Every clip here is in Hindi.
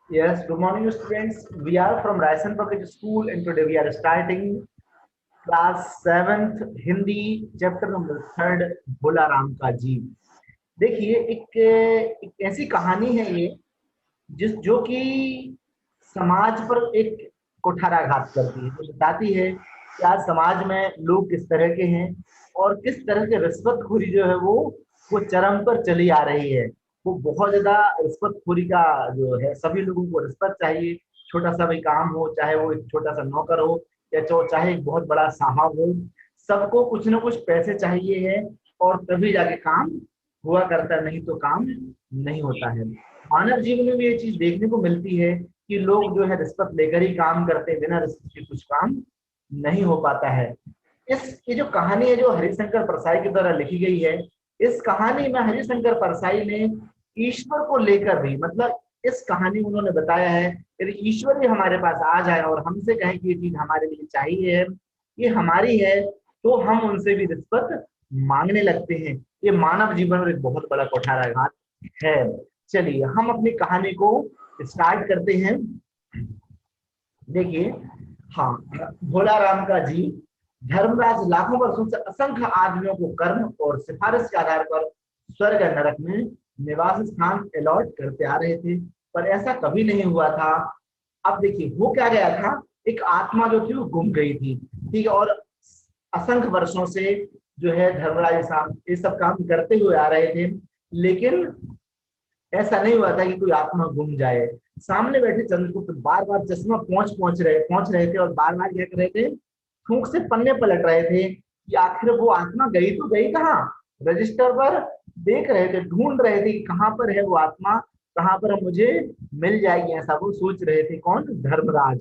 Yes, good morning, students. We are from Raisen Public School, and today we are starting class 7th Hindi, chapter number 3, भोला राम का जीव। देखिए, एक ऐसी कहानी है ये जिस जो कि समाज पर एक कुठाराघात करती है, जो बताती है कि आज समाज में लोग किस तरह के हैं और किस तरह से रिश्वतखोरी जो है वो चरम पर चली आ रही है। वो बहुत ज्यादा रिश्वतखोरी का जो है, सभी लोगों को रिश्वत चाहिए। छोटा सा भी काम हो, चाहे वो एक छोटा सा नौकर हो या चाहे एक बहुत बड़ा साहब हो, सबको कुछ ना कुछ पैसे चाहिए है और तभी जाके काम हुआ करता है, नहीं तो काम नहीं होता है। मानव जीवन में भी ये चीज देखने को मिलती है कि लोग जो है रिश्वत लेकर ही काम करते हैं, बिना रिश्वत के कुछ काम नहीं हो पाता है। ये जो कहानी है जो हरिशंकर परसाई के द्वारा लिखी गई है, इस कहानी में हरिशंकर परसाई ने ईश्वर को लेकर भी, मतलब इस कहानी में उन्होंने बताया है यदि ईश्वर भी हमारे पास आ जाए और हमसे कहे कि ये चीज हमारे लिए चाहिए है, ये हमारी है, तो हम उनसे भी रिश्वत मांगने लगते हैं। ये मानव जीवन में एक बहुत बड़ा कुठाराघात है। चलिए हम अपनी कहानी को स्टार्ट करते हैं। देखिए, हाँ, भोला राम का जी धर्मराज लाखों वर्षों से असंख्य आदमियों को कर्म और सिफारिश के आधार पर स्वर्ग और नरक में निवास स्थान अलॉट करते आ रहे थे, पर ऐसा कभी नहीं हुआ था। अब देखिए हो क्या गया था, एक आत्मा जो थी वो गुम गई थी, ठीक है, और असंख्य वर्षों से जो है धर्मराज साहब ये सब काम करते हुए आ रहे थे, लेकिन ऐसा नहीं हुआ था कि कोई आत्मा गुम जाए। सामने बैठे चंद्रगुप्त बार बार चश्मा पहुंच रहे थे और बार बार क्या कर रहे थे, थूक से पन्ने पलट रहे थे कि आखिर वो आत्मा गई तो गई कहाँ। रजिस्टर पर देख रहे थे, ढूंढ रहे थे कि कहाँ पर है वो आत्मा, कहाँ पर मुझे मिल जाएगी, ऐसा वो सोच रहे थे। कौन? धर्मराज।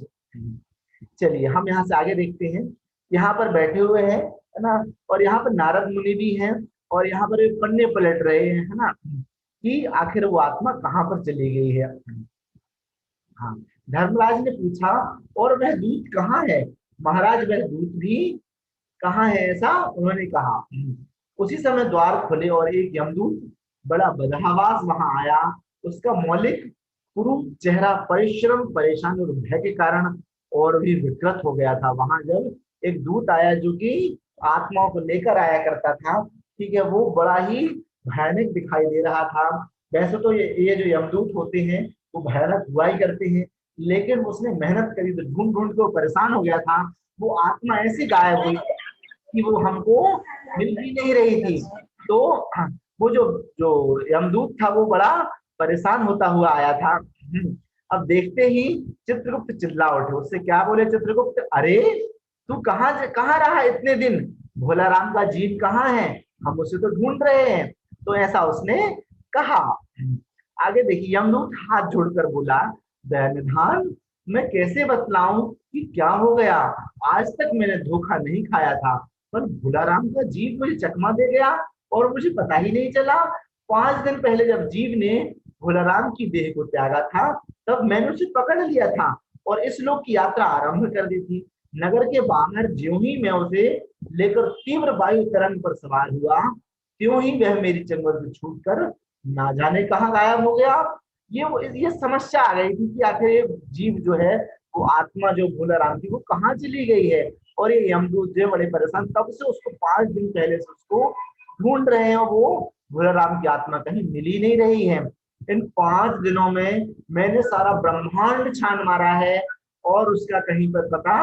चलिए हम यहाँ से आगे देखते हैं। यहाँ पर बैठे हुए हैं, है ना, और यहाँ पर नारद मुनि भी हैं और यहाँ पर पन्ने पलट रहे हैं, है ना, कि आखिर वो आत्मा कहाँ पर चली गई है। हाँ, धर्मराज ने पूछा, और वह दूत कहाँ है? महाराज, वह दूत भी कहाँ है, ऐसा उन्होंने कहा। उसी समय द्वार खुले और एक यमदूत बड़ा बदहवास वहां आया। उसका मौलिक कुरूप चेहरा परिश्रम, परेशानी और भय के कारण और भी विकृत हो गया था। वहां जब एक दूत आया जो कि आत्माओं को लेकर आया करता था, ठीक है, वो बड़ा ही भयानक दिखाई दे रहा था। वैसे तो ये जो यमदूत होते हैं वो भयानक हुआ ही करते हैं, लेकिन उसने मेहनत करी तो ढूंढ ढूंढ के वो परेशान हो गया था। वो आत्मा ऐसी गायब हुई कि वो हमको मिल भी नहीं रही थी। तो वो जो जो यमदूत था वो बड़ा परेशान होता हुआ आया था। अब देखते ही चित्रगुप्त चिल्ला उठे। उससे क्या बोले चित्रगुप्त, अरे तू कहाँ कहाँ रहा इतने दिन? भोला राम का जीव कहाँ है? हम उसे तो ढूंढ रहे हैं। तो ऐसा उसने कहा। आगे देखिए, यमदूत हाथ जोड़कर बोला, दयानिधान, मैं कैसे बतलाऊं कि क्या हो गया। आज तक मैंने धोखा नहीं खाया था, पर भोलाराम का जीव मुझे चकमा दे गया और मुझे पता ही नहीं चला। 5 दिन पहले जब जीव ने भोलाराम की देह को त्यागा था, तब मैंने उसे पकड़ लिया था और इस लोक की यात्रा आरंभ कर दी थी। नगर के बाहर ज्यों ही मैं उसे लेकर तीव्र वायु तरंग पर सवार हुआ, त्यों ही वह मेरी चंगुल से छूटकर ना जाने कहाँ गायब हो गया। ये समस्या आ गई थी कि आखिर ये जीव जो है, वो आत्मा जो भोला राम की, वो कहाँ चली गई है। और ये यमदूत जो बड़े परेशान, तब से उसको 5 दिन पहले से उसको ढूंढ रहे हैं, वो भोला राम की आत्मा कहीं मिल ही नहीं रही है। इन 5 दिनों में मैंने सारा ब्रह्मांड छान मारा है और उसका कहीं पर पता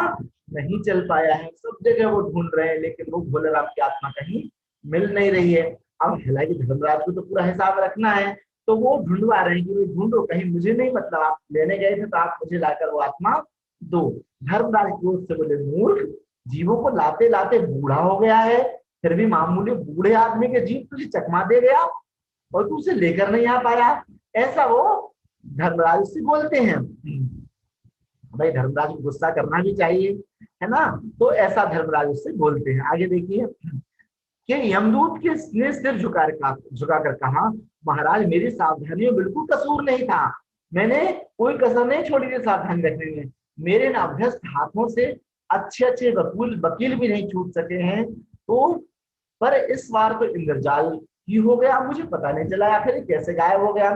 नहीं चल पाया है। सब जगह वो ढूंढ रहे हैं, लेकिन वो भोले राम की आत्मा कहीं मिल नहीं रही है। अब हालांकि धर्मराज को तो पूरा हिसाब रखना है, तो वो ढूंढवा रहे हैं कि भाई ढूंढो, कहीं मुझे नहीं, मतलब आप लेने गए थे तो आप मुझे लाकर वो आत्मा दो। धर्मराज क्रोध से बोले, मूर्ख, जीवों को लाते लाते बूढ़ा हो गया है, फिर भी मामूली बूढ़े आदमी के जीव तुझे चकमा दे गया और तू उसे लेकर नहीं आ पाया। ऐसा वो धर्मराज से बोलते हैं। भाई धर्मराज को गुस्सा करना भी चाहिए, है ना। तो ऐसा धर्मराज उससे बोलते हैं। आगे देखिए कि यमदूत के ने सिर झुकाकर कहा, महाराज मेरी सावधानी में बिल्कुल कसूर नहीं था। मैंने कोई कसर नहीं छोड़ी थी सावधानी रखने में। मेरे न अभ्यस्त हाथों से अच्छे अच्छे वकील वकील भी नहीं छूट सके हैं। तो पर इस बार तो इंद्रजाल ही हो गया, मुझे पता नहीं चला आखिर कैसे गायब हो गया।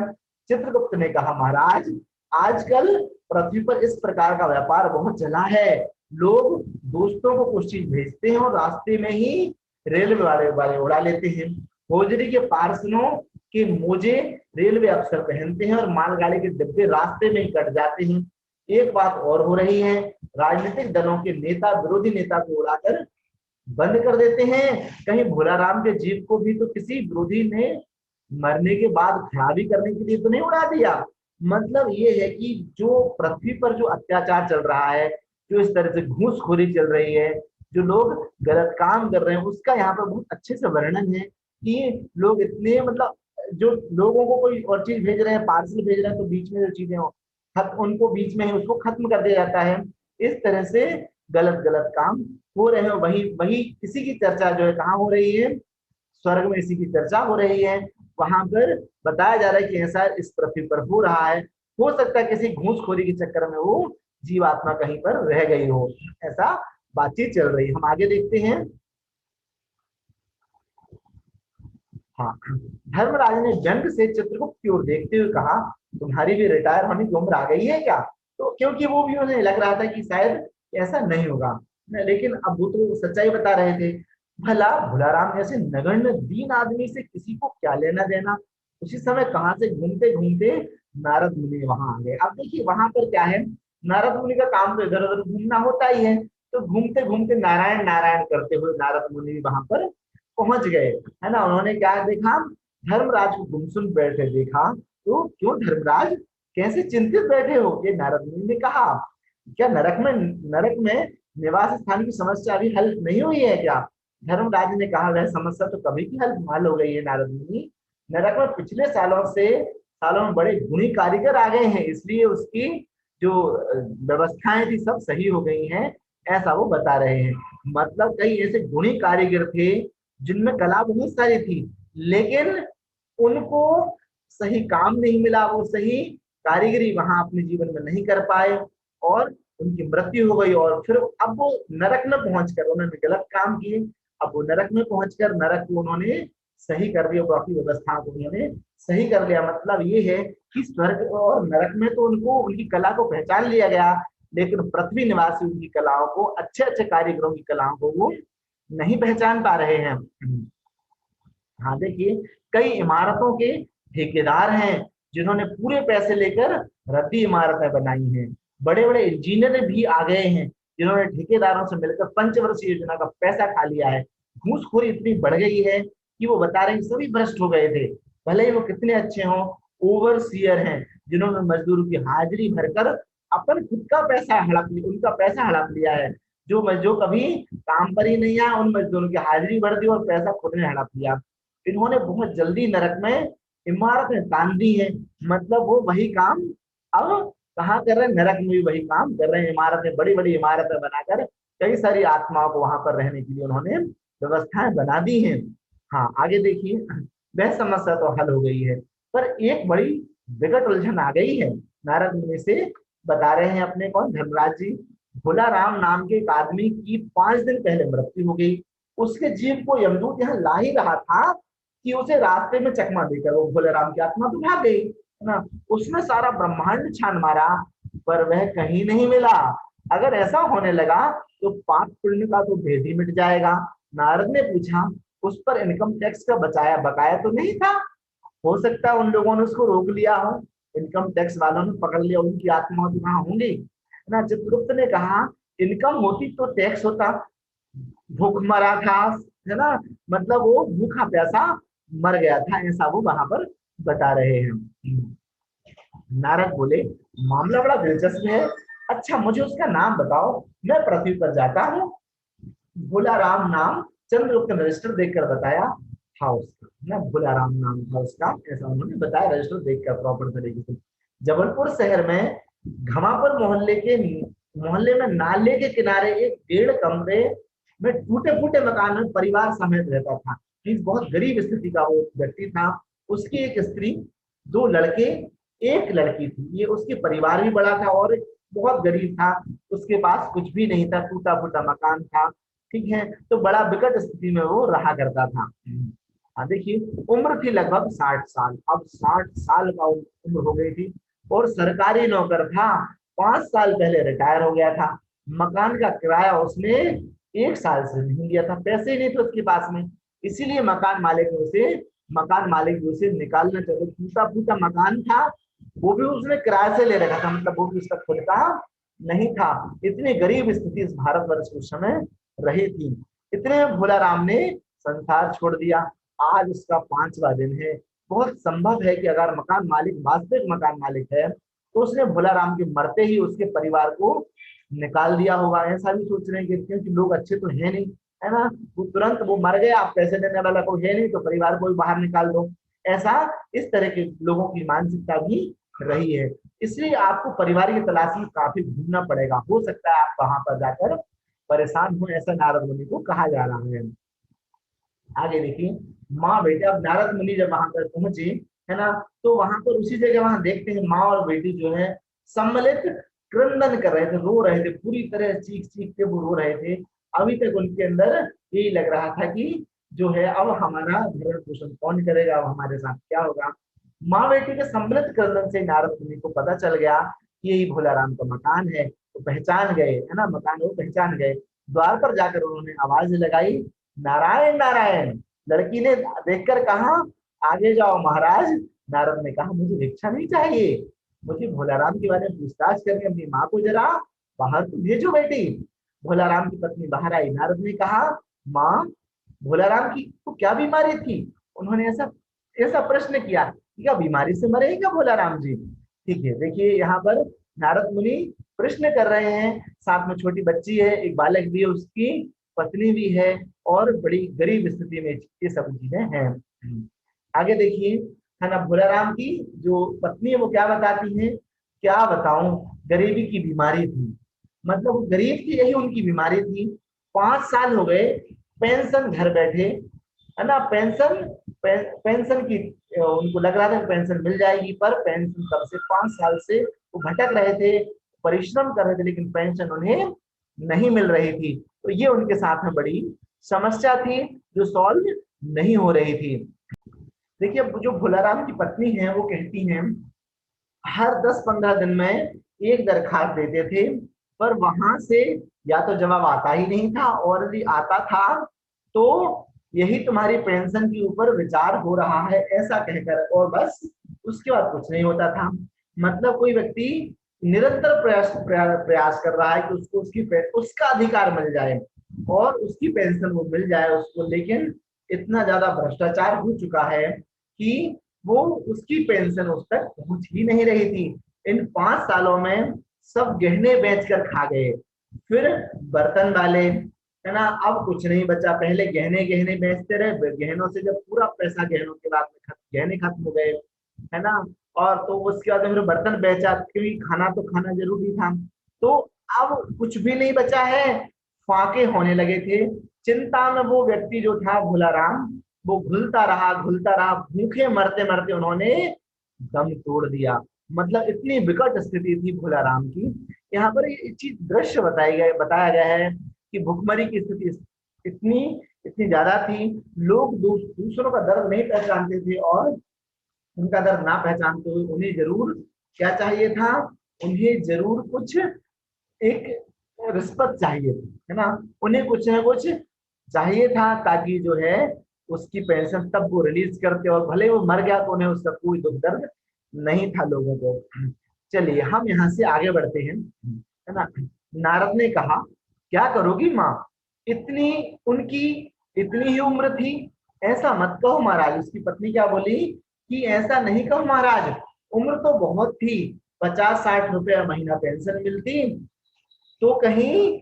चित्रगुप्त ने कहा, महाराज आजकल पृथ्वी पर इस प्रकार का व्यापार बहुत चला है। लोग दोस्तों को कुछ चीज भेजते हैं और रास्ते में ही रेलवे वाले वाले उड़ा लेते हैं। होजरी के पार्सलों के मोजे रेलवे अफसर पहनते हैं और मालगाड़ी के डिब्बे रास्ते में ही कट जाते हैं। एक बात और हो रही है, राजनीतिक दलों के नेता विरोधी नेता को उड़ाकर बंद कर देते हैं। कहीं भोलाराम के जीप को भी तो किसी विरोधी ने मरने के बाद खराबी करने के लिए तो नहीं उड़ा दिया। मतलब ये है कि जो पृथ्वी पर जो अत्याचार चल रहा है, जो इस तरह से घूसखोरी चल रही है, जो लोग गलत काम कर रहे हैं, उसका यहाँ पर बहुत अच्छे से वर्णन है कि लोग इतने मतलब जो लोगों को कोई और चीज भेज रहे हैं, पार्सल भेज रहे हैं, तो बीच में जो चीजें हो उनको बीच में ही उसको खत्म कर दिया जाता है। इस तरह से गलत गलत काम हो रहे हैं। वही वही इसी की चर्चा जो है कहाँ हो रही है, स्वर्ग में इसी की चर्चा हो रही है। वहां पर बताया जा रहा है कि ऐसा इस पृथ्वी पर हो रहा है। हो सकता है किसी घूसखोरी के चक्कर में वो जीवात्मा कहीं पर रह गई हो, ऐसा बातचीत चल रही है। हम आगे देखते हैं। हाँ, धर्मराज ने व्यंग से चित्रगुप्त की ओर देखते हुए कहा, तुम्हारी भी रिटायर होने की उम्र आ गई है क्या? तो क्योंकि वो भी उन्हें लग रहा था कि शायद ऐसा नहीं होगा, लेकिन अब वो तो सच्चाई बता रहे थे। भला भुलाराम जैसे नगण्य दीन आदमी से किसी को क्या लेना देना। उसी समय कहाँ से घूमते घूमते नारद मुनि वहां आ गए। अब देखिए वहां पर क्या है, नारद मुनि का काम तो इधर उधर घूमना होता ही है। तो घूमते घूमते नारायण नारायण करते हुए नारद मुनि वहां पर पहुंच गए, है ना। उन्होंने क्या देखा, धर्मराज को गुमसुम बैठे देखा। तो क्यों धर्मराज, कैसे चिंतित बैठे हो? ये नारद मुनि ने कहा। क्या नरक में निवास स्थान की समस्या अभी हल नहीं हुई है क्या? धर्मराज ने कहा, वह समस्या तो कभी की हल हो गई है नारद मुनि। नरक में पिछले सालों में बड़े गुणी कारीगर आ गए हैं, इसलिए उसकी जो व्यवस्थाएं थी सब सही हो गई हैं, ऐसा वो बता रहे हैं। मतलब कई ऐसे गुणी कारीगर थे जिनमें कला बहुत सारी थी, लेकिन उनको सही काम नहीं मिला, वो सही कारीगरी वहां अपने जीवन में नहीं कर पाए और उनकी मृत्यु हो गई। और फिर अब वो नरक में पहुंचकर उन्होंने गलत काम किए। अब वो नरक में पहुंचकर नरक को उन्होंने सही कर दिया, बाकी व्यवस्था को उन्होंने सही कर लिया। मतलब ये है कि स्वर्ग और नरक में तो उनको उनकी कला को पहचान लिया गया, लेकिन पृथ्वी निवासी उनकी कलाओं को, अच्छे अच्छे कारीगरों की कलाओं को वो नहीं पहचान पा रहे हैं। हाँ देखिए, कई इमारतों के ठेकेदार हैं जिन्होंने पूरे पैसे लेकर रद्दी इमारतें बनाई हैं। बड़े बड़े इंजीनियर भी आ गए हैं जिन्होंने ठेकेदारों से मिलकर पंचवर्षीय योजना का पैसा खा लिया है। घूसखोरी इतनी बढ़ गई है कि वो बता रहे हैं सभी भ्रष्ट हो गए थे, भले ही वो कितने अच्छे हों। ओवरसीयर हैं जिन्होंने मजदूरों की हाजिरी भरकर अपन खुद का पैसा हड़प लिया, उनका पैसा हड़प लिया है। जो मजदूर कभी काम पर ही नहीं आया, उन मजदूरों की हाजिरी भर दी और पैसा खुद ने हड़प लिया। इन्होंने बहुत जल्दी नरक में इमारतें तान दी हैं। मतलब वो वही काम अब कहाँ कर रहे हैं, नरक में भी वही काम कर रहे हैं। इमारतें, बड़ी बड़ी इमारतें बनाकर कई सारी आत्माओं को वहां पर रहने के लिए उन्होंने व्यवस्थाएं बना दी हैं। हाँ आगे देखिए, वह समस्या तो हल हो गई है, पर एक बड़ी विकट उलझन आ गई है। नारद मुनि से बता रहे हैं अपने कौन, धर्मराज जी। भोला राम नाम के एक आदमी की 5 दिन पहले मृत्यु हो गई। उसके जीव को यमदूत यहाँ ला ही रहा था कि उसे रास्ते में चकमा देकर वो भोले राम की आत्मा तो भाग गई, है ना। उसने सारा ब्रह्मांड छान मारा, पर वह कहीं नहीं मिला। अगर ऐसा होने लगा तो पाप पुण्य का तो भेद ही मिट जाएगा। नारद ने पूछा, उस पर इनकम टैक्स का बचाया बकाया तो नहीं था? हो सकता है उन लोगों ने उसको रोक लिया हो, इनकम टैक्स वालों ने पकड़ लिया, उनकी आत्मा तो वहां होंगी, है ना। चित्रगुप्त ने कहा, इनकम होती तो टैक्स होता, भूख मरा था, है ना। मतलब वो भूखा प्यासा मर गया था, ऐसा वो वहां पर बता रहे हैं। नारद बोले, मामला बड़ा दिलचस्प है। अच्छा मुझे उसका नाम बताओ, मैं पृथ्वी पर जाता हूँ। भोला राम नाम चंद्रगुप्त ने रजिस्टर देखकर बताया था उसका, ना भोला राम नाम था उसका, ऐसा उन्होंने बताया रजिस्टर देखकर प्रॉपर तरीके से। जबलपुर शहर में घमापुर मोहल्ले में नाले के किनारे एक 1.5 कमरे में टूटे फूटे मकान में परिवार समेत रहता था। बहुत गरीब स्थिति का वो व्यक्ति था। उसकी एक स्त्री, 2 लड़के, एक लड़की थी। ये उसके परिवार भी बड़ा था और बहुत गरीब था, उसके पास कुछ भी नहीं था, टूटा फूटा मकान था, ठीक है। तो बड़ा विकट स्थिति में वो रहा करता था। हाँ देखिए, उम्र थी लगभग 60 साल। अब 60 साल का उम्र हो गई थी। और सरकारी नौकर था, 5 साल पहले रिटायर हो गया था। मकान का किराया उसने 1 साल से नहीं दिया था, पैसे ही नहीं थे उसके पास में, इसीलिए मकान मालिक ने उसे निकालना चाहते। टूटा फूटा मकान था, वो भी उसने किराए से ले रखा था, मतलब वो भी उसका खुद का नहीं था। इतनी गरीब स्थिति इस भारतवर्ष उस समय रही थी। इतने में भोला राम ने संसार छोड़ दिया। आज उसका 5वां दिन है। बहुत संभव है कि अगर मकान मालिक वास्तविक मकान मालिक है तो उसने भोला राम के मरते ही उसके परिवार को निकाल दिया होगा। ऐसा भी सोच रहे हैं कि क्योंकि लोग अच्छे तो है नहीं, है ना, वो तुरंत वो मर गए, आप पैसे देने वाला कोई है नहीं तो परिवार को भी बाहर निकाल दो। ऐसा इस तरह के लोगों की मानसिकता भी रही है। इसलिए आपको परिवार की तलाश में काफी घूमना पड़ेगा। हो सकता है आप वहां पर जाकर परेशान हो, ऐसा नारद मुनि को कहा जा रहा है। आगे देखिए, माँ बेटे, अब नारद मुनि जब वहां पर पहुंचे, है ना, तो वहां पर उसी जगह वहां देखते हैं माँ और बेटी जो है सम्मिलित क्रंदन कर रहे थे, रो रहे थे, पूरी तरह चीख चीख के वो रो रहे थे। अभी तक उनके अंदर यही लग रहा था कि जो है अब हमारा भरण पोषण कौन करेगा, अब हमारे साथ क्या होगा। माँ बेटी के सम्मिलित क्रंदन से नारद मुनि को पता चल गया कि यही भोला राम का मकान है। तो पहचान गए, है ना, मकान वो पहचान गए। द्वार पर जाकर उन्होंने आवाज लगाई, नारायण नारायण। लड़की ने देखकर कहा, आगे जाओ महाराज। नारद ने कहा, मुझे भिक्षा नहीं चाहिए, मुझे भोलाराम के बारे में पूछताछ करनी, अपनी माँ को जरा बाहर तो भेजो बेटी। भोलाराम की पत्नी बाहर आई। नारद ने कहा, माँ, भोलाराम की को क्या बीमारी थी? उन्होंने ऐसा ऐसा प्रश्न किया, क्या बीमारी से मरे क्या भोलाराम जी? ठीक है, देखिए यहाँ पर नारद मुनि प्रश्न कर रहे हैं, साथ में छोटी बच्ची है, एक बालक भी है, उसकी पत्नी भी है, और बड़ी गरीब स्थिति में ये सब चीजें हैं। आगे देखिए, है ना, भोलाराम की जो पत्नी है वो क्या बताती है, क्या बताऊं, गरीबी की बीमारी थी, मतलब वो गरीब थी, यही उनकी बीमारी थी। 5 साल हो गए, पेंशन घर बैठे, है ना, पेंशन की उनको लग रहा था कि पेंशन मिल जाएगी, पर पेंशन कब से 5 साल से वो भटक रहे थे, परिश्रम कर रहे थे, लेकिन पेंशन उन्हें नहीं मिल रही थी। तो ये उनके साथ में बड़ी समस्या थी जो सॉल्व नहीं हो रही थी। देखिए, जो भोलाराम की पत्नी है वो कहती हैं, हर 10-15 दिन में एक दरखास्त देते थे, पर वहां से या तो जवाब आता ही नहीं था, और यदि आता था तो यही तुम्हारी पेंशन के ऊपर विचार हो रहा है, ऐसा कहकर, और बस उसके बाद कुछ नहीं होता था। मतलब कोई व्यक्ति निरंतर प्रयास कर रहा है कि उसको उसका अधिकार मिल जाए और उसकी पेंशन वो मिल जाए उसको, लेकिन इतना ज्यादा भ्रष्टाचार हो चुका है कि वो उसकी पेंशन उस तक पहुंच ही नहीं रही थी। इन 5 सालों में सब गहने बेचकर खा गए, फिर बर्तन वाले, है ना, अब कुछ नहीं बचा। पहले गहने गहने बेचते रहे, गहनों से जब पूरा पैसा गहनों के बाद में गहने खत्म हो गए, है ना, और तो उसके बाद फिर बर्तन बेचा, क्योंकि खाना तो खाना जरूरी था। तो अब कुछ भी नहीं बचा है, फाके होने लगे थे। चिंता में वो व्यक्ति जो था भोला राम, वो घुलता रहा, भूखे मरते मरते उन्होंने दम तोड़ दिया। मतलब इतनी विकट स्थिति थी भोला राम की। यहाँ पर ये चीज दृश्य बताया गया है कि भुखमरी की स्थिति इतनी इतनी ज्यादा थी। लोग दूसरों का दर्द नहीं पहचानते थे, और उनका दर्द ना पहचानते हुए उन्हें जरूर क्या चाहिए था, उन्हें जरूर कुछ एक रिश्वत चाहिए थी, है ना, उन्हें कुछ ना कुछ चाहिए था, ताकि जो है उसकी पेंशन तब वो रिलीज करते, और भले वो मर गया तो उन्हें उसका कोई दुख दर्द नहीं था लोगों को। चलिए हम यहाँ से आगे बढ़ते हैं, है ना। नारद ने कहा, क्या करोगी माँ, इतनी उनकी इतनी ही उम्र थी, ऐसा मत कहो महाराज। उसकी पत्नी क्या बोली कि ऐसा नहीं कहो महाराज, उम्र तो बहुत थी, 50-60 रुपया महीना पेंशन मिलती, तो कहीं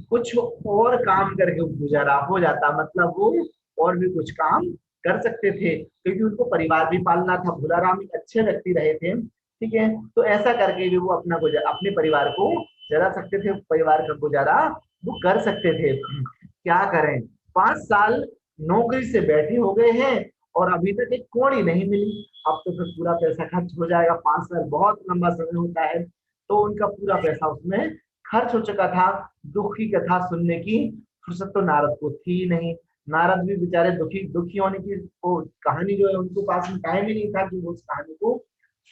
कुछ और काम करके गुजारा हो जाता, मतलब वो और भी कुछ काम कर सकते थे, क्योंकि उनको परिवार भी पालना था। भोलाराम एक अच्छे व्यक्ति रहे थे, ठीक है, तो ऐसा करके भी वो अपना गुजारा, अपने परिवार को चला सकते थे, परिवार का गुजारा वो कर सकते थे। क्या करें, 5 साल नौकरी से बैठे हो गए हैं और अभी तक एक कौड़ी नहीं मिली। अब तो फिर पूरा पैसा खर्च हो जाएगा, 5 साल बहुत लंबा समय होता है, तो उनका पूरा पैसा उसमें खर्च हो चुका था। दुख की कथा सुनने की फुर्सत तो नारद को थी नहीं। नारद भी बेचारे दुखी दुखी होने की वो कहानी जो है उनको पास में टाइम ही नहीं था कि वो उस कहानी को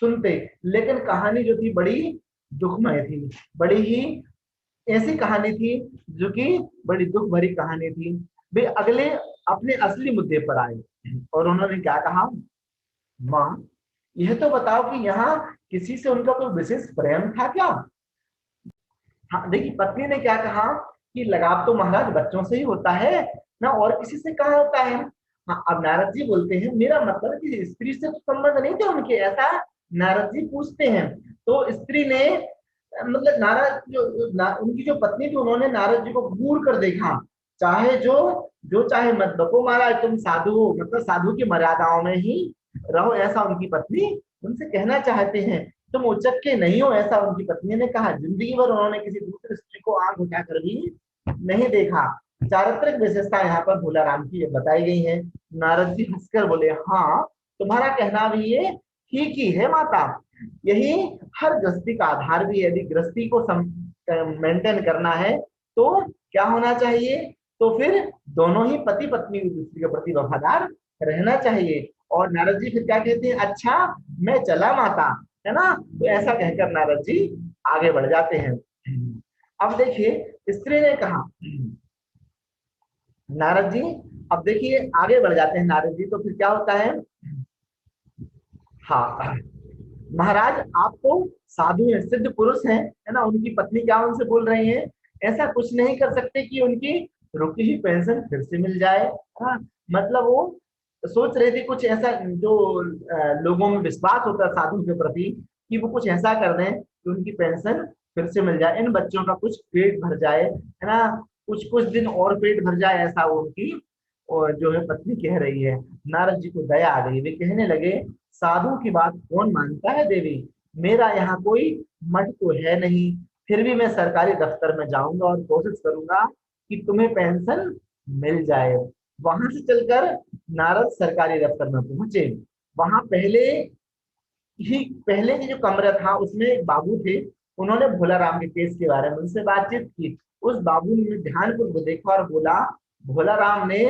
सुनते, लेकिन कहानी जो थी बड़ी दुखमय थी, बड़ी ही ऐसी कहानी थी जो कि बड़ी दुख भरी कहानी थी। वे अगले अपने असली मुद्दे पर आए और उन्होंने क्या कहा, माँ यह तो बताओ कि यहाँ किसी से उनका कोई विशेष प्रेम था क्या। हाँ देखिए, पत्नी ने क्या कहा कि लगाव तो महाराज बच्चों से ही होता है ना, और किसी से कहाँ होता है। हाँ, अब नारद जी बोलते हैं मेरा मतलब कि स्त्री से तो संबंध नहीं थे उनके, ऐसा नारद जी पूछते हैं। तो स्त्री ने मतलब नारद उनकी जो पत्नी थी उन्होंने नारद जी को घूर कर देखा, चाहे जो जो चाहे मत बको महाराज, तुम साधु हो, मतलब साधु की मर्यादाओं में ही रहो, ऐसा उनकी पत्नी उनसे कहना चाहते हैं। तुम उचक के नहीं हो, ऐसा उनकी पत्नी ने कहा। जिंदगी भर उन्होंने किसी दूसरी स्त्री को आंख उठाकर भी नहीं देखा। चारित्रिक विशेषता यहाँ पर भोला राम की बताई गई है। नारद जी हंसकर बोले, हाँ तुम्हारा कहना भी ये ठीक ही है माता, यही हर गृहस्थी का आधार भी है। यदि गृहस्थी को मेंटेन करना है तो क्या होना चाहिए, तो फिर दोनों ही पति पत्नी एक दूसरे के प्रति वफादार रहना चाहिए। और नारद जी फिर क्या कहते हैं, अच्छा मैं चला माता, है ना। तो ऐसा कहकर नारद जी आगे बढ़ जाते हैं। अब देखिए स्त्री ने कहा, नारद जी अब देखिए आगे बढ़ जाते हैं नारद जी, तो फिर क्या होता है, हाँ महाराज आप तो साधु हैं, सिद्ध पुरुष हैं, है ना। उनकी पत्नी क्या उनसे बोल रही है, ऐसा कुछ नहीं कर सकते कि उनकी रुकी हुई पेंशन फिर से मिल जाए। हाँ, मतलब वो सोच रहे थे कुछ ऐसा, जो लोगों में विश्वास होता है साधु के प्रति, कि वो कुछ ऐसा कर दें कि उनकी पेंशन फिर से मिल जाए, इन बच्चों का कुछ पेट भर जाए, है ना, कुछ कुछ दिन और पेट भर जाए, ऐसा वो उनकी और जो है पत्नी कह रही है। नारद जी को दया आ गई, वे कहने लगे, साधु की बात कौन मानता है देवी, मेरा यहाँ कोई मठ तो है नहीं, फिर भी मैं सरकारी दफ्तर में जाऊंगा और कोशिश करूंगा कि तुम्हें पेंशन मिल जाए। वहां से चलकर नारद सरकारी दफ्तर में पहुंचे। वहां पहले की जो कमरा था उसमें एक बाबू थे, उन्होंने भोला राम के केस के बारे में उनसे बातचीत की। उस बाबू ने ध्यानपूर्वक देखा और बोला, भोला राम ने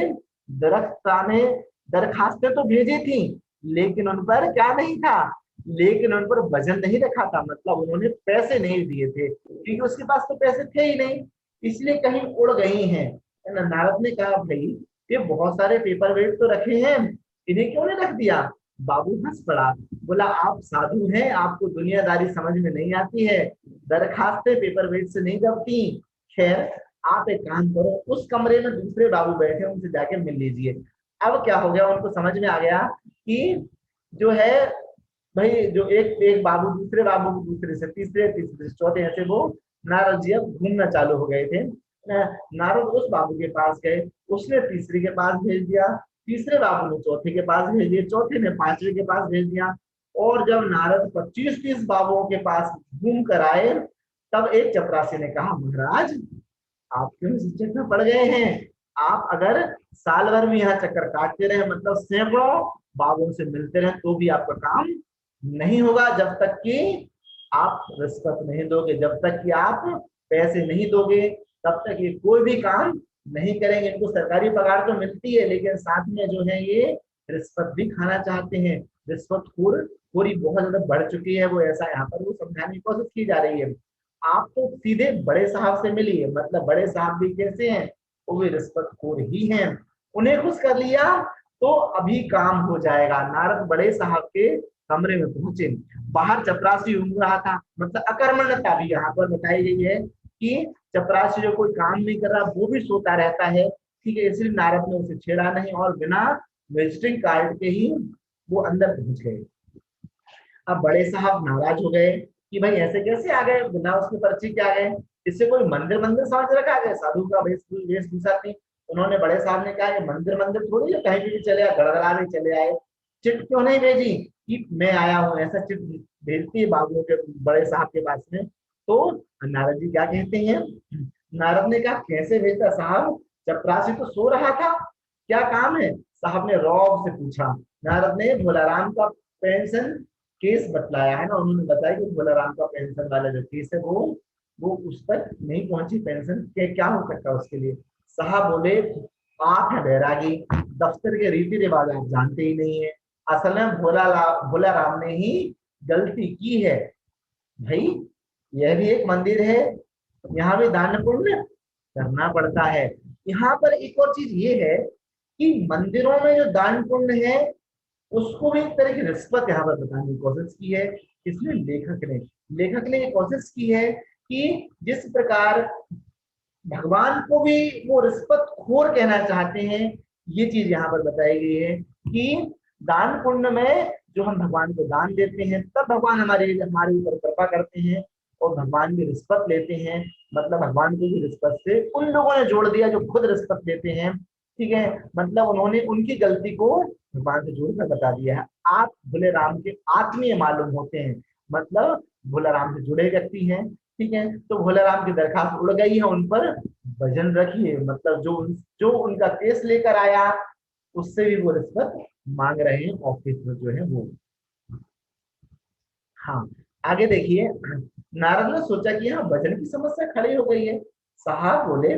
दरख्ताने दरखास्तें तो भेजी थी, लेकिन उन पर क्या नहीं था, लेकिन उन पर वजन नहीं रखा था, मतलब उन्होंने पैसे नहीं दिए थे, क्योंकि उसके पास तो पैसे थे ही नहीं, इसलिए कहीं उड़ गई हैं। नारद ने कहा, भाई ये बहुत सारे पेपर वेट तो रखे हैं, इन्हें क्यों नहीं रख दिया। बाबू हंस पड़ा, बोला आप साधु हैं, आपको दुनियादारी समझ में नहीं आती है, दरखास्तें पेपर वेट से नहीं दबती। खैर आप एक काम करो, उस कमरे में दूसरे बाबू बैठे, उनसे जाके मिल लीजिए। अब क्या हो गया, उनको समझ में आ गया कि जो है भाई, जो एक एक बाबू दूसरे बाबू को, दूसरे से तीसरे, तीसरे से चौथे, ऐसे वो नारद जी अब घूमना चालू हो गए थे। नारद उस बाबू के पास गए, उसने तीसरे के पास भेज दिया, तीसरे बाबू ने चौथे के पास भेज दिया, चौथे ने पांचवे के पास भेज दिया। और जब नारद 25-30 बाबुओं के पास घूम कर आए, तब एक चपरासी ने कहा, महाराज आप क्यों इस चक्कर में पड़ गए हैं, आप अगर साल भर में यहाँ चक्कर काटते रहे, मतलब सैकड़ों बाबुओं से मिलते रहे, तो भी आपका काम नहीं होगा, जब तक कि आप रिश्वत नहीं दोगे, जब तक कि आप पैसे नहीं दोगे, तब तक ये कोई भी काम नहीं करेंगे। इनको सरकारी पगार तो मिलती है, लेकिन साथ में जो है ये रिश्वत भी खाना चाहते हैं। रिश्वतखोरी बहुत ज्यादा बढ़ चुकी है, वो ऐसा यहाँ पर वो समझाने की कोशिश की जा रही है। आप तो सीधे बड़े साहब से मिलिए, मतलब बड़े साहब भी कैसे हैं, वो भी रिश्वतखोर ही हैं, उन्हें खुश कर लिया तो अभी काम हो जाएगा। नारद बड़े साहब के कमरे में पहुंचे, बाहर चपरासी घूम रहा था, मतलब अकर्मण्यता भी यहाँ पर बताई गई है कि चपरासी जो कोई काम नहीं कर रहा वो भी सोता रहता है, ठीक है, इसलिए नारद ने उसे छेड़ा नहीं और बिना विजिटिंग कार्ड के ही वो अंदर पहुंच गए। अब बड़े साहब नाराज हो गए कि भाई ऐसे कैसे आ गए, बिना उसकी पर्ची के आ गए, इससे कोई मंदिर मंदिर समझ रखा गया, साधु का वेशभूषा थी। उन्होंने बड़े साहब ने कहा, ये मंदिर मंदिर थोड़ी है, कहीं भी चले आए, गड़गड़ा नहीं चले आए, चिट क्यों नहीं भेजी कि मैं आया हूँ, ऐसा चिट भेजती है बाबुओं के बड़े साहब के पास में। तो नारद जी क्या कहते हैं, नारद ने कहा, कैसे भेजता साहब, चपरासी तो सो रहा था, क्या काम है। साहब ने रौब से पूछा। नारद ने भोलाराम का पेंशन केस बतलाया है ना, उन्होंने बताया कि भोलाराम का पेंशन वाला जो केस है वो उस तक नहीं पहुंची पेंशन के, क्या हो सकता है उसके लिए। साहब बोले, आप है बैरागी, दफ्तर के रीति रिवाज आप जानते ही नहीं है, असल में भोला राम ने ही गलती की है, भाई यह भी एक मंदिर है, यहाँ भी दान पुण्य करना पड़ता है। यहाँ पर एक और चीज ये है कि मंदिरों में जो दान पुण्य है उसको भी एक तरह की रिश्वत यहाँ पर बताने की कोशिश की है। इसमें लेखक ने ये कोशिश की है कि जिस प्रकार भगवान को भी वो रिश्वत खोर कहना चाहते हैं, ये चीज यहाँ पर बताई गई है कि दान पुण्य में जो हम भगवान को दान देते हैं तब भगवान हमारे हमारे ऊपर कृपा करते हैं, और भगवान भी रिश्वत लेते हैं, मतलब भगवान को भी रिश्वत से उन लोगों ने जोड़ दिया जो खुद रिश्वत लेते हैं। ठीक है, मतलब उन्होंने उनकी गलती को भगवान से जोड़कर बता दिया है। आप भोले राम के आत्मीय मालूम होते हैं, मतलब भोला राम से जुड़े व्यक्ति हैं। ठीक है, तो भोला राम की दरखास्त उड़ गई है, उन पर वजन रखिए, मतलब जो उनका केस लेकर आया उससे भी वो रिश्वत मांग रहे हैं ऑफिस में जो है वो। हाँ, आगे देखिए, नारद ने सोचा कि यहाँ वजन की समस्या खड़ी हो गई है। साहब बोले,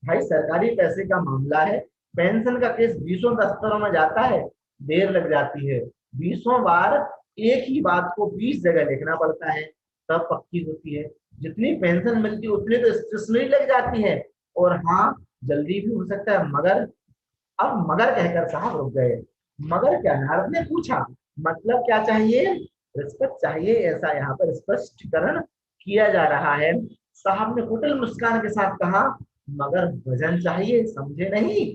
भाई सरकारी पैसे का मामला है, पेंशन का केस 20 दफ्तरों में जाता है, देर लग जाती है, 20 बार एक ही बात को 20 जगह लिखना पड़ता है, तब पक्की होती है। जितनी पेंशन मिलती है उतनी तो स्टेशनरी लग जाती है, और हाँ जल्दी भी हो सकता है, मगर अब मगर कहकर साहब रुक गए। मगर क्या, नारद ने पूछा, मतलब क्या चाहिए? रिश्वत चाहिए, ऐसा यहाँ पर स्पष्टीकरण किया जा रहा है। साहब ने कुटिल मुस्कान के साथ कहा, मगर भजन चाहिए, समझे नहीं?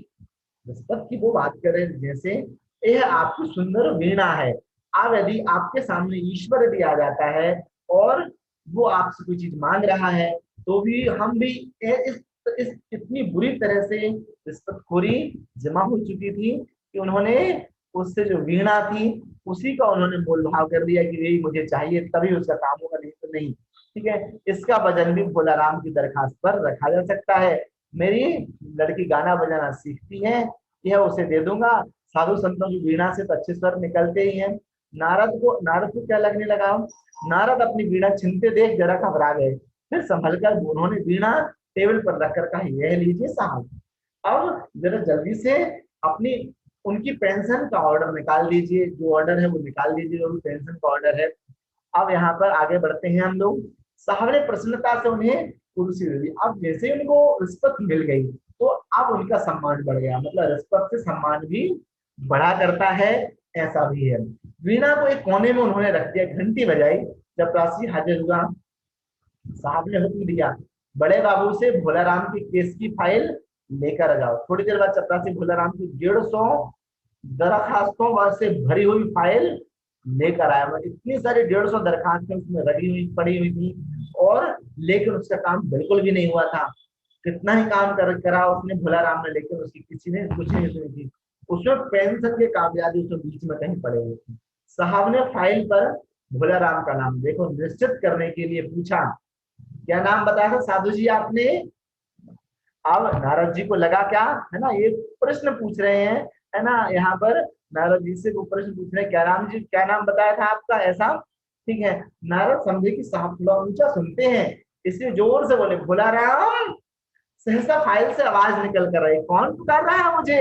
रिश्वत की वो बात करें जैसे यह आपकी सुंदर वीणा है। अब यदि आपके सामने ईश्वर भी आ जाता है और वो आपसे कोई चीज मांग रहा है, तो भी हम भी इस इतनी बुरी तरह से रिश्वतखोरी जमा हो चुकी थी कि उन्होंने उससे जो वीणा थी उसी का उन्होंने मोल भाव कर दिया कि यही मुझे चाहिए, तभी उसका काम होगा, नहीं तो नहीं। ठीक है, इसका वजन भी भोला राम की दरखास्त पर रखा जा सकता है। मेरी लड़की गाना बजाना सीखती है, यह उसे दे दूंगा। साधु संतों की वीणा से तो अच्छे स्वर निकलते ही हैं। नारद को क्या लगने लगा, नारद अपनी वीणा छीनते देख जरा घबरा गए, फिर संभल कर उन्होंने वीणा टेबल पर रखकर कहा, यह लीजिए साहब, अब जरा जल्दी से अपनी उनकी पेंशन का ऑर्डर निकाल दीजिए, जो ऑर्डर है वो निकाल दीजिए, जो भी पेंशन का ऑर्डर है। अब यहाँ पर आगे बढ़ते हैं हम लोग। साहब ने प्रसन्नता से उन्हें कुर्सी दे दी। अब जैसे उनको रिश्वत मिल गई तो अब उनका सम्मान बढ़ गया, मतलब रिश्वत से सम्मान भी बढ़ा करता है, ऐसा भी है। वीणा को एक कोने में उन्होंने रख दिया, घंटी बजाई, जब प्राची हाजिर हुआ, साहब ने हुक्म दिया, बड़े बाबू से भोला राम की केस की फाइल लेकर आ जाओ। थोड़ी देर बाद चपरासी भोला राम की 150 दरखास्तों से भरी हुई फाइल लेकर आया। मतलब इतनी सारी 150 दरखास्तें उसमें रखी हुई पड़ी हुई थी, और लेकिन उसका काम बिल्कुल भी नहीं हुआ था। कितना ही काम करा उसने भोला राम ने, लेकिन उसकी किसी ने कुछ नहीं सुनी थी। उसमें पेंशन के कागजात उसमें बीच में कहीं पड़े हुए थे। साहब ने फाइल पर भोला राम का नाम देखो निश्चित करने के लिए पूछा, क्या नाम बताया था साधु जी आपने? अब नारद जी को लगा क्या है ना, ये प्रश्न पूछ रहे हैं, है ना, यहाँ पर नारद जी से वो प्रश्न पूछ रहे हैं, क्या राम जी क्या नाम बताया था आपका, ऐसा। ठीक है, नारद समझे कि साहब थोड़ा ऊंचा सुनते हैं, इसलिए जोर से बोले, भोला राम। सहसा फाइल से आवाज निकल कर आई, कौन पुकार रहा है मुझे?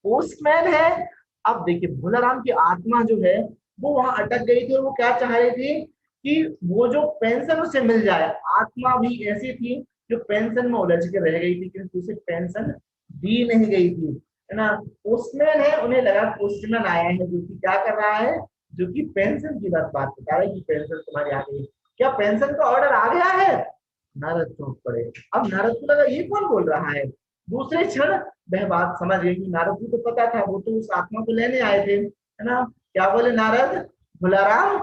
पोस्टमैन है। अब देखिए भोला राम की आत्मा जो है वो वहां अटक गई थी, और वो क्या चाह रही थी कि वो जो पेंशन उसे मिल जाए। आत्मा भी ऐसी थी जो पेंशन में उलझ के रह गई थी, क्योंकि उसे पेंशन दी नहीं गई थी, है ना। पोस्टमैन है, उन्हें लगा पोस्टमैन आया है जो कि क्या कर रहा है, जो कि पेंशन की बात बता रहा है कि पेंशन तुम्हारी आ गई, क्या पेंशन का ऑर्डर आ गया है? नारद चौंक पड़े। अब नारद को लगा ये कौन बोल रहा है। दूसरे क्षण वह बात समझ गई कि नारद को तो पता था, वो तो उस आत्मा को लेने आए थे, है ना। क्या बोले नारद, भोलाराम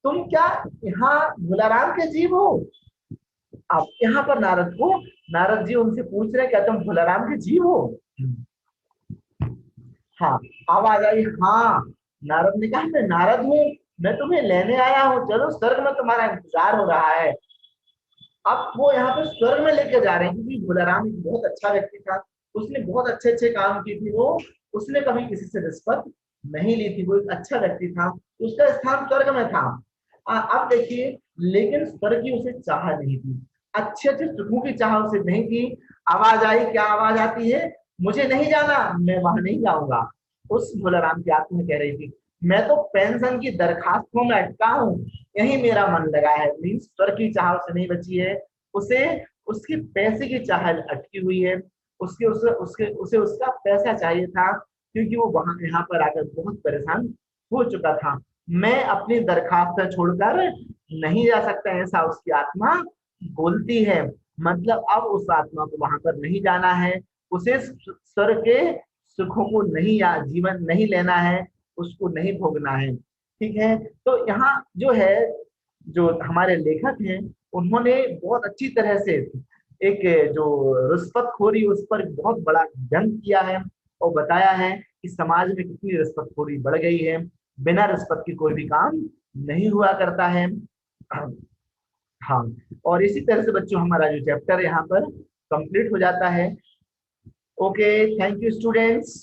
तुम क्या यहाँ भोलाराम के जीव हो? अब यहाँ पर नारद जी उनसे पूछ रहे क्या तुम भोलाराम के जीव हो? हाँ, आवाज आई, हाँ। नारद ने कहा मैं नारद हूँ, मैं तुम्हें लेने आया हूँ, चलो स्वर्ग में तुम्हारा इंतजार हो रहा है। अब वो यहाँ पे स्वर्ग में लेके जा रहे हैं, क्योंकि भोलाराम एक बहुत अच्छा व्यक्ति था, उसने बहुत अच्छे अच्छे काम की थी, वो उसने कभी किसी से रिश्वत नहीं ली थी, वो एक अच्छा व्यक्ति था, उसका स्थान स्वर्ग में था। अब देखिए, लेकिन स्वर्ग की उसे चाह नहीं थी, अच्छे अच्छे सुखों की चाह उसे नहीं थी। आवाज आई, क्या आवाज आती है, मुझे नहीं जाना, मैं वहां नहीं जाऊंगा। उस भोलाराम की आत्मा कह रही थी, मैं तो पेंशन की दरखास्तों में अटका हूँ, यही मेरा मन लगा है। मीन्स स्वर्ग की चाह उसे नहीं बची है, उसे उसकी पैसे की चाह अटकी हुई है। उसके उसे उसके उसे उसका पैसा चाहिए था, क्योंकि वो वहां यहाँ पर आकर बहुत परेशान हो चुका था। मैं अपनी दरखास्त छोड़कर नहीं जा सकता, ऐसा उसकी आत्मा बोलती है। मतलब अब उस आत्मा को वहां पर नहीं जाना है, उसे स्वर्ग के सुखों को नहीं, या जीवन नहीं लेना है, उसको नहीं भोगना है। ठीक है, तो यहाँ जो है, जो हमारे लेखक हैं, उन्होंने बहुत अच्छी तरह से एक जो रिश्वतखोरी, उस पर बहुत बड़ा जंग किया है और बताया है कि समाज में कितनी रिश्वतखोरी बढ़ गई है। बिना रिश्वत की कोई भी काम नहीं हुआ करता है। हाँ, और इसी तरह से बच्चों हमारा जो चैप्टर यहाँ पर कंप्लीट हो जाता है। Okay, thank you students.